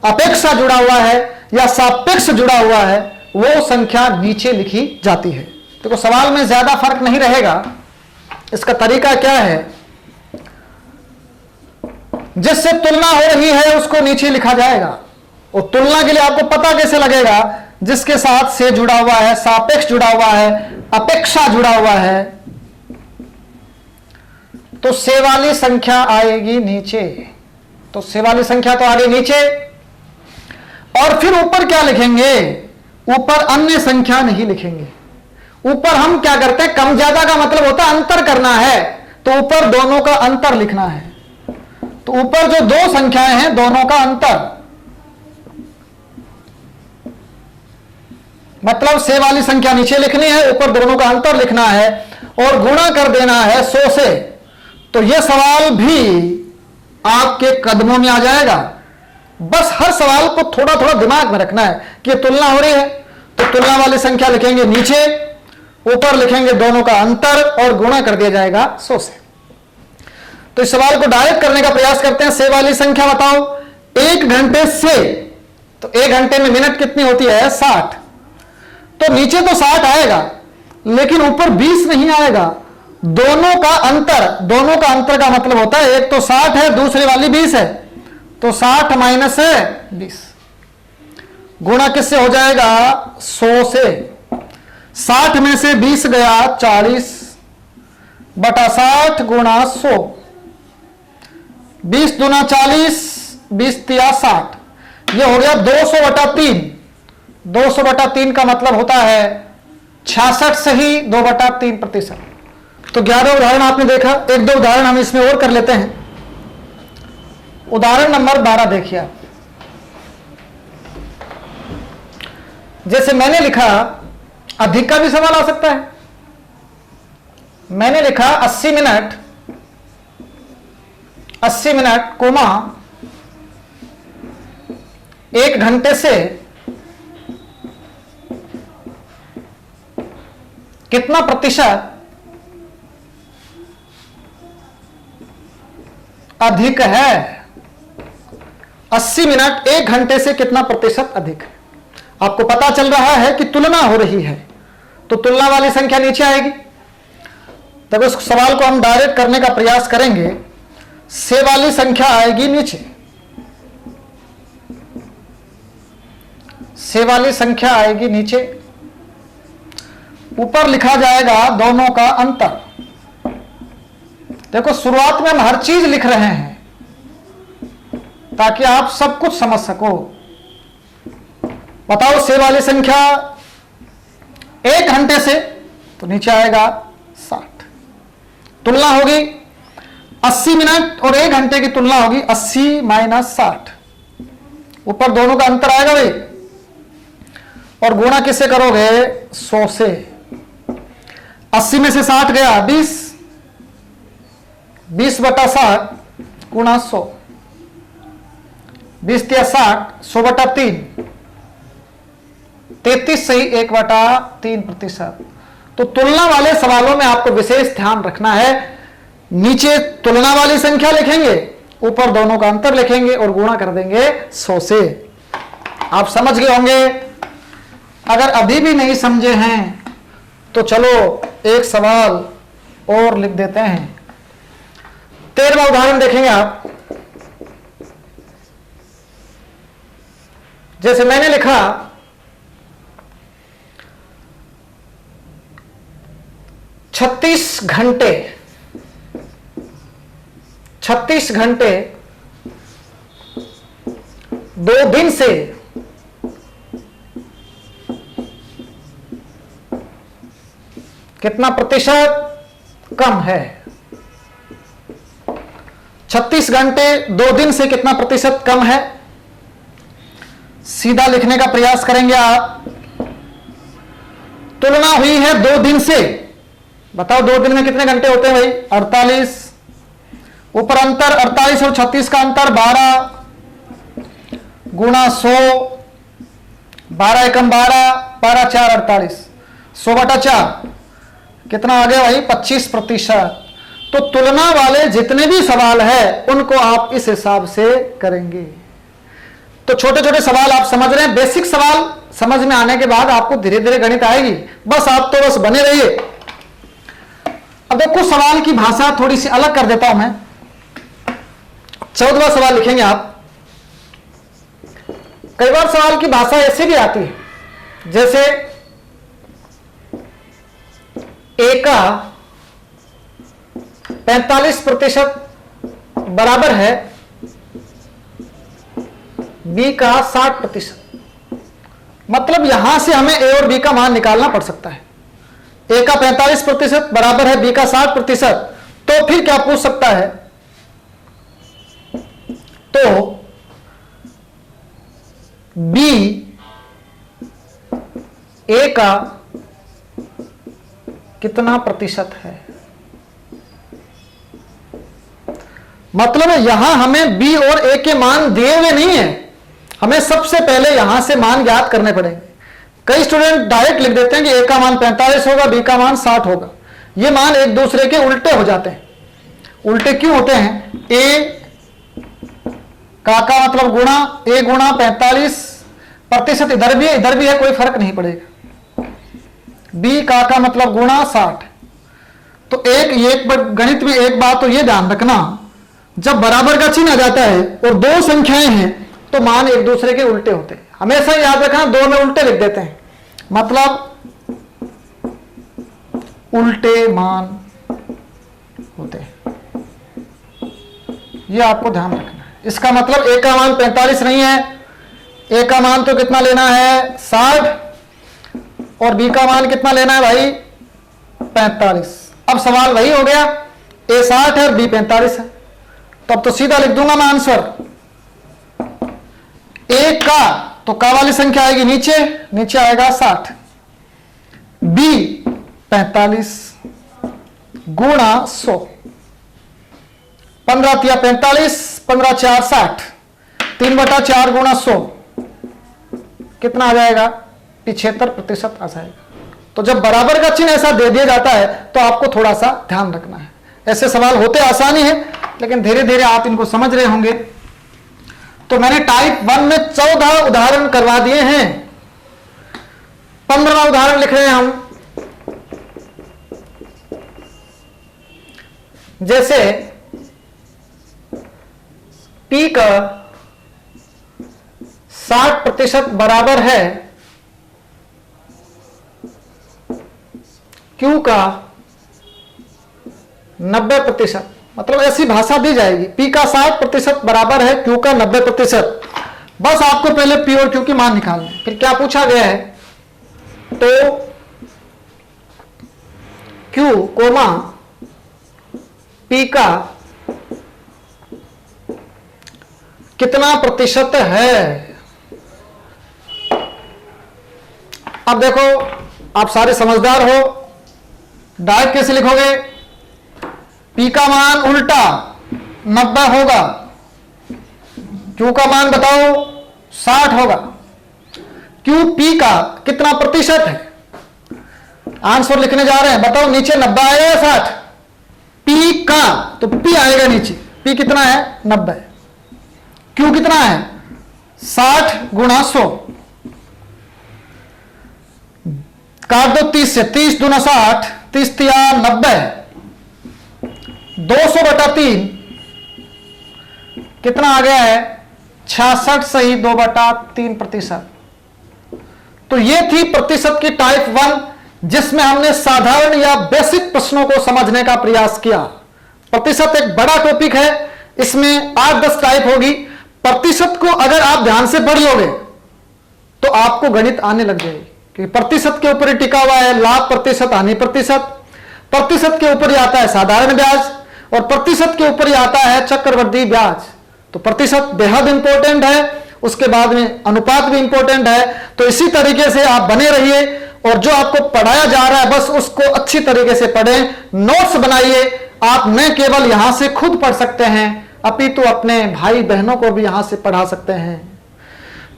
अपेक्षा जुड़ा हुआ है या सापेक्ष जुड़ा हुआ है, वो संख्या नीचे लिखी जाती है। देखो तो सवाल में ज्यादा फर्क नहीं रहेगा। इसका तरीका क्या है? जिससे तुलना हो रही है उसको नीचे लिखा जाएगा। और तुलना के लिए आपको पता कैसे लगेगा? जिसके साथ से जुड़ा हुआ है, सापेक्ष जुड़ा हुआ है, अपेक्षा जुड़ा हुआ है, तो से वाली संख्या आएगी नीचे। तो से वाली संख्या तो आ गई नीचे। और फिर ऊपर क्या लिखेंगे? ऊपर अन्य संख्या नहीं लिखेंगे। ऊपर हम क्या करते हैं? कम ज्यादा का मतलब होता है अंतर करना है, तो ऊपर दोनों का अंतर लिखना है। तो ऊपर जो दो संख्याएं हैं दोनों का अंतर, मतलब से वाली संख्या नीचे लिखनी है, ऊपर दोनों का अंतर लिखना है और गुणा कर देना है 100 से। तो यह सवाल भी आपके कदमों में आ जाएगा। बस हर सवाल को थोड़ा थोड़ा दिमाग में रखना है कि तुलना हो रही है, तो तुलना वाली संख्या लिखेंगे नीचे, ऊपर लिखेंगे दोनों का अंतर और गुणा कर दिया जाएगा 100 से। तो इस सवाल को डायरेक्ट करने का प्रयास करते हैं। से वाली संख्या बताओ। 1 घंटे से, तो 1 घंटे में मिनट कितनी होती है? 60। तो नीचे तो 60 आएगा लेकिन ऊपर 20 नहीं आएगा। दोनों का अंतर का मतलब होता है एक तो 60 है, दूसरी वाली 20 है, तो 60 माइनस है 20। गुणा किससे हो जाएगा? 100 से। 60 में से 20 गया 40 बटा 60 गुणा 100। 20 दूना 40, 20 तिया 60, ये हो गया 200/3। 200/3 का मतलब होता है 66 से ही 2/3%। तो 11 उदाहरण आपने देखा। एक दो उदाहरण हम इसमें और कर लेते हैं। उदाहरण नंबर 12 देखिए आप। जैसे मैंने लिखा, अधिक का भी सवाल आ सकता है। मैंने लिखा 80 मिनट कोमा 1 घंटे से कितना प्रतिशत अधिक है। 80 मिनट 1 घंटे से कितना प्रतिशत अधिक है। आपको पता चल रहा है कि तुलना हो रही है, तो तुलना वाली संख्या नीचे आएगी। तब उस सवाल को हम डायरेक्ट करने का प्रयास करेंगे। से वाली संख्या आएगी नीचे, से वाली संख्या आएगी नीचे, ऊपर लिखा जाएगा दोनों का अंतर। देखो शुरुआत में हम हर चीज लिख रहे हैं ताकि आप सब कुछ समझ सको। बताओ से वाली संख्या 1 घंटे से, तो नीचे आएगा 60। तुलना होगी 80 मिनट और 1 घंटे की तुलना होगी 80 - 60। ऊपर दोनों का अंतर आएगा भाई, और गुणा किससे करोगे? 100 से। 80 में से 60 गया 20, 20/60 गुणा 100, 20 तिया 60, 100/3, 33 सही 1/3%। तो तुलना वाले सवालों में आपको विशेष ध्यान रखना है। नीचे तुलना वाली संख्या लिखेंगे, ऊपर दोनों का अंतर लिखेंगे और गुणा कर देंगे 100 से। आप समझ गए होंगे। अगर अभी भी नहीं समझे हैं तो चलो एक सवाल और लिख देते हैं। 13वां उदाहरण देखेंगे आप। जैसे मैंने लिखा 36 घंटे 2 दिन से कितना प्रतिशत कम है। 36 घंटे 2 दिन से कितना प्रतिशत कम है। सीधा लिखने का प्रयास करेंगे आप। तुलना हुई है 2 दिन से। बताओ 2 दिन में कितने घंटे होते हैं भाई? 48। ऊपर अंतर 48 और 36 का अंतर 12 गुणा 100, 12 एकम 12, 12 4 48, 100/4 कितना आ गया भाई? 25%। तो तुलना वाले जितने भी सवाल है उनको आप इस हिसाब से करेंगे। तो छोटे छोटे सवाल आप समझ रहे हैं। बेसिक सवाल समझ में आने के बाद आपको धीरे धीरे गणित आएगी। बस आप तो बस बने रहिए। अब देखो सवाल की भाषा थोड़ी सी अलग कर देता हूं मैं। 14वां सवाल लिखेंगे आप। कई बार सवाल की भाषा ऐसे भी आती है, जैसे ए का 45% बराबर है बी का 60%। मतलब यहां से हमें ए और बी का मान निकालना पड़ सकता है। ए का 45% बराबर है बी का 60%। तो फिर क्या पूछ सकता है? तो बी ए का कितना प्रतिशत है। मतलब यहां हमें बी और ए के मान दिए हुए नहीं है, हमें सबसे पहले यहां से मान ज्ञात करने पड़ेंगे। कई स्टूडेंट डायरेक्ट लिख देते हैं कि ए का मान 45 होगा, बी का मान 60 होगा। ये मान एक दूसरे के उल्टे हो जाते हैं। उल्टे क्यों होते हैं? ए का मतलब गुणा, ए गुणा 45% इधर भी है, कोई फर्क नहीं पड़ेगा। बी का मतलब गुणा 60। तो एक गणित में एक बात तो ये ध्यान रखना, जब बराबर का चिन्ह आ जाता है और दो संख्याएं हैं तो मान एक दूसरे के उल्टे होते हैं। हमेशा याद रखना, दो में उल्टे लिख देते हैं, मतलब उल्टे मान होते हैं। ये आपको ध्यान रखना है। इसका मतलब ए का मान 45 नहीं है, ए का मान तो कितना लेना है 60 और बी का मान कितना लेना है भाई 45। अब सवाल वही हो गया, ए 60 है और बी 45 है, तो अब तो सीधा लिख दूंगा मैं आंसर। ए का तो का वाली संख्या आएगी नीचे, नीचे आएगा 60, बी 45 गुणा 100, 15 तिया 45, 15 4 60, 3/4 गुणा 100 कितना आ जाएगा 75% आ जाएगा। तो जब बराबर का चिन्ह ऐसा दे दिया जाता है तो आपको थोड़ा सा ध्यान रखना है। ऐसे सवाल होते आसानी है, लेकिन धीरे धीरे आप इनको समझ रहे होंगे। तो मैंने टाइप 1 में 14 उदाहरण करवा दिए हैं, 15वां उदाहरण लिख रहे हैं हम। जैसे P का 60% बराबर है Q का 90%, मतलब ऐसी भाषा दी जाएगी, P का 60% बराबर है Q का 90%। बस आपको पहले P और Q की मान निकालनी है। फिर क्या पूछा गया है, तो Q कोमा P का कितना प्रतिशत है। अब देखो आप सारे समझदार हो, डायरेक्ट कैसे लिखोगे, P का मान उल्टा 90 होगा, Q का मान बताओ 60 होगा। Q P का कितना प्रतिशत है, आंसर लिखने जा रहे हैं, बताओ नीचे 90 आएगा या 60। P का तो P आएगा नीचे, P कितना है 90, Q कितना है 60 गुणा 100, काट दो 30 से, 30 दूना 60, 30 तिया 90, 200/3 कितना आ गया है 66 सही 2/3%। तो ये थी प्रतिशत की टाइप 1, जिसमें हमने साधारण या बेसिक प्रश्नों को समझने का प्रयास किया। प्रतिशत एक बड़ा टॉपिक है, इसमें 8-10 टाइप होगी। प्रतिशत को अगर आप ध्यान से पढ़ लोगे तो आपको गणित आने लग जाएगी, क्योंकि प्रतिशत के ऊपर ही टिका हुआ है लाभ प्रतिशत, हानि प्रतिशत। प्रतिशत के ऊपर ही आता है साधारण ब्याज और प्रतिशत के ऊपर ही आता है चक्रवृद्धि ब्याज। तो प्रतिशत बेहद इंपॉर्टेंट है, उसके बाद में अनुपात भी इंपॉर्टेंट है। तो इसी तरीके से आप बने रहिए और जो आपको पढ़ाया जा रहा है बस उसको अच्छी तरीके से पढ़ें, नोट्स बनाइए। आप न केवल यहां से खुद पढ़ सकते हैं, अपितु अपने भाई बहनों को भी यहां से पढ़ा सकते हैं।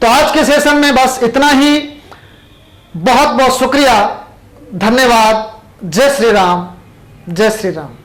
तो आज के सेशन में बस इतना ही। बहुत बहुत शुक्रिया, धन्यवाद। जय श्री राम, जय श्री राम।